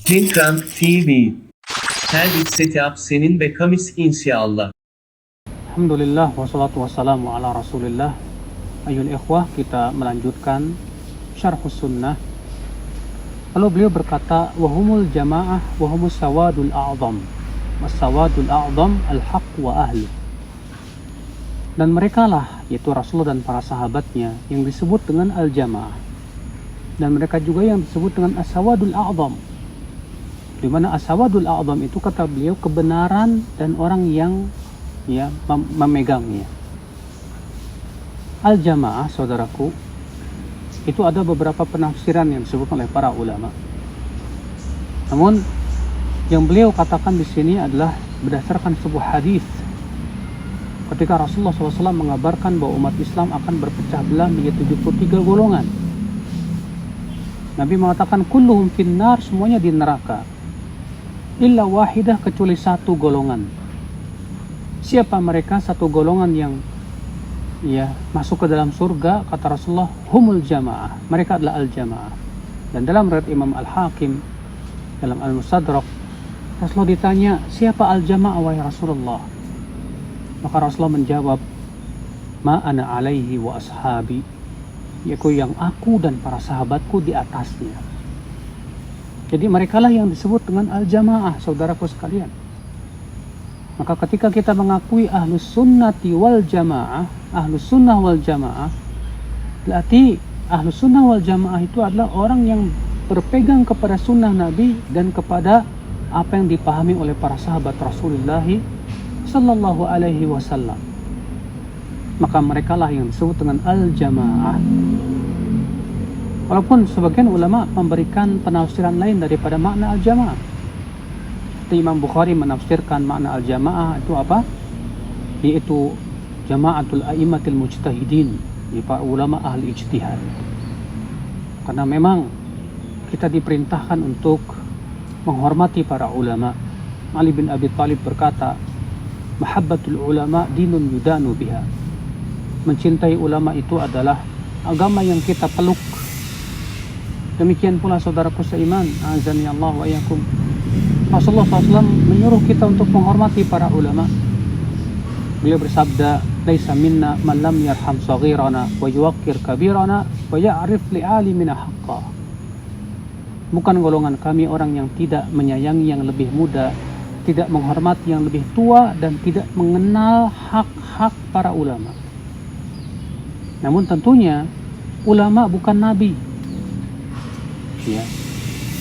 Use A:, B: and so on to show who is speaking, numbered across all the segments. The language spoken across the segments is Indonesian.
A: Pinkrank TV. Her setap senin ve kamis insyaallah.
B: Alhamdulillah wassalatu wassalamu ala rasulillah. Ayul ikhwah, kita melanjutkan syarhus sunnah. Lalu beliau berkata, wahumul jamaah wahumus sawadul a'zam. As-sawadul a'zam al-haq wa ahli. Dan mereka lah, yaitu Rasulullah dan para sahabatnya, yang disebut dengan al-jamaah. Dan mereka juga yang disebut dengan as-sawadul a'zam. Di mana as-sawadul a'zam itu, kata beliau, kebenaran dan orang yang memegangnya. Al-jamaah, saudaraku, itu ada beberapa penafsiran yang disebutkan oleh para ulama. Namun yang beliau katakan di sini adalah berdasarkan sebuah hadis ketika Rasulullah SAW mengabarkan bahwa umat Islam akan berpecah belah menjadi 73 golongan. Nabi mengatakan kulluhum finnar, semuanya di neraka, illa wahidah, kecuali satu golongan. Siapa mereka? Satu golongan yang masuk ke dalam surga, kata Rasulullah, humul jamaah, mereka adalah al-jamaah. Dan dalam riwayat Imam Al-Hakim dalam Al-Mustadrak, Rasulullah ditanya, siapa al-jamaah wahai Rasulullah? Maka Rasulullah menjawab, ma ana alaihi wa ashabi, yaitu yang aku dan para sahabatku di atasnya. Jadi merekalah yang disebut dengan al-jamaah, saudaraku sekalian. Maka ketika kita mengakui ahlus sunnati wal jamaah, ahlus sunnah wal jamaah, berarti ahlus sunnah wal jamaah itu adalah orang yang berpegang kepada sunnah Nabi dan kepada apa yang dipahami oleh para sahabat Rasulullah sallallahu alaihi wasallam. Maka mereka lah yang disebut dengan al-jamaah. Walaupun sebagian ulama memberikan penafsiran lain daripada makna al-jamaah. Imam Bukhari menafsirkan makna al-jamaah itu apa? Yaitu jama'atul a'immatil mujtahidin, para ulama ahli ijtihad. Karena memang kita diperintahkan untuk menghormati para ulama. Ali bin Abi Thalib berkata, mahabbatul ulama dinun yudanu biha. Mencintai ulama itu adalah agama yang kita peluk. Demikian pula saudaraku seiman, azani Allah wa iyyakum, Rasulullah SAW menyuruh kita untuk menghormati para ulama. Beliau bersabda, laisa minna man lam yarham saghirana wa yuwaqqir kabirana wa ya'rif li'alimina haqqa. Bukan golongan kami orang yang tidak menyayangi yang lebih muda, tidak menghormati yang lebih tua, dan tidak mengenal hak-hak para ulama. Namun tentunya ulama bukan nabi.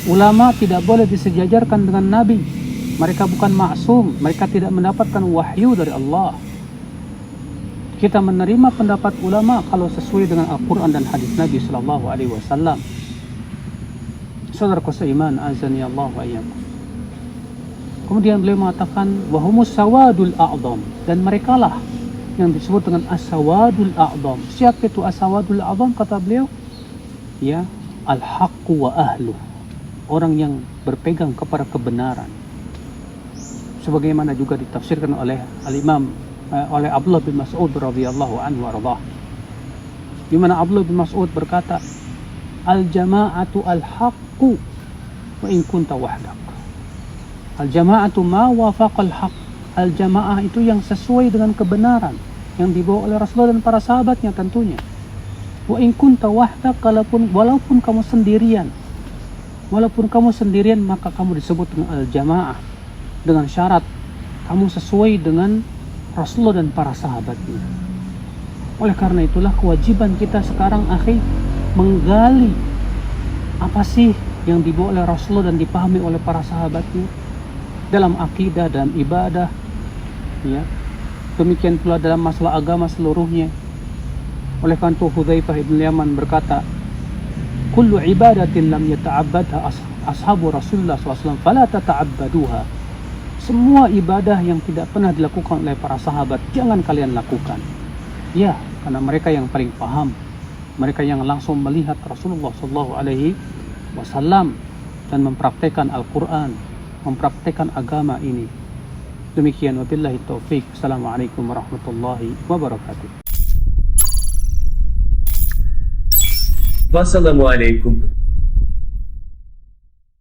B: Ulama tidak boleh disejajarkan dengan Nabi. Mereka bukan maksum. Mereka tidak mendapatkan wahyu dari Allah. Kita menerima pendapat ulama kalau sesuai dengan Al-Quran dan hadis Nabi Sallallahu Alaihi Wasallam. Saudaraku seiman, azani Allah wa iyyakum. Kemudian beliau mengatakan wahumus sawadul a'zam, dan merekalah yang disebut dengan as-sawadul a'zam. Siapa itu as-sawadul a'zam? Kata beliau, al-haqqu wa ahluh, orang yang berpegang kepada kebenaran. Sebagaimana juga ditafsirkan oleh al-Imam oleh Abdullah bin Mas'ud radhiyallahu anhu warḍah. Di mana Abdullah bin Mas'ud berkata, al-jama'atu al-haqqu wa in kunta wahdak. Al-jama'atu ma wafaqa al-haqq. Al-jama'ah itu yang sesuai dengan kebenaran yang dibawa oleh Rasulullah dan para sahabatnya tentunya. Wa in kunta wahdak, walaupun kamu sendirian. Walaupun kamu sendirian, maka kamu disebut dengan al-jamaah, dengan syarat kamu sesuai dengan Rasulullah dan para sahabatnya. Oleh karena itulah kewajiban kita sekarang, akhi, menggali apa sih yang dibawa oleh Rasulullah dan dipahami oleh para sahabatnya dalam akidah dan ibadah, demikian pula dalam masalah agama seluruhnya. Oleh karena itu Hudzaifah bin Yaman berkata, kullu ibadatin lam yata'abbadha ashabu Rasulullah SAW fala tata'abbaduha. Semua ibadah yang tidak pernah dilakukan oleh para sahabat, jangan kalian lakukan. Ya, karena mereka yang paling paham, mereka yang langsung melihat Rasulullah SAW dan mempraktekkan Al-Quran, mempraktekkan agama ini. Demikian, wabillahi taufiq. Assalamualaikum warahmatullahi wabarakatuh.
A: Wassalamualaikum.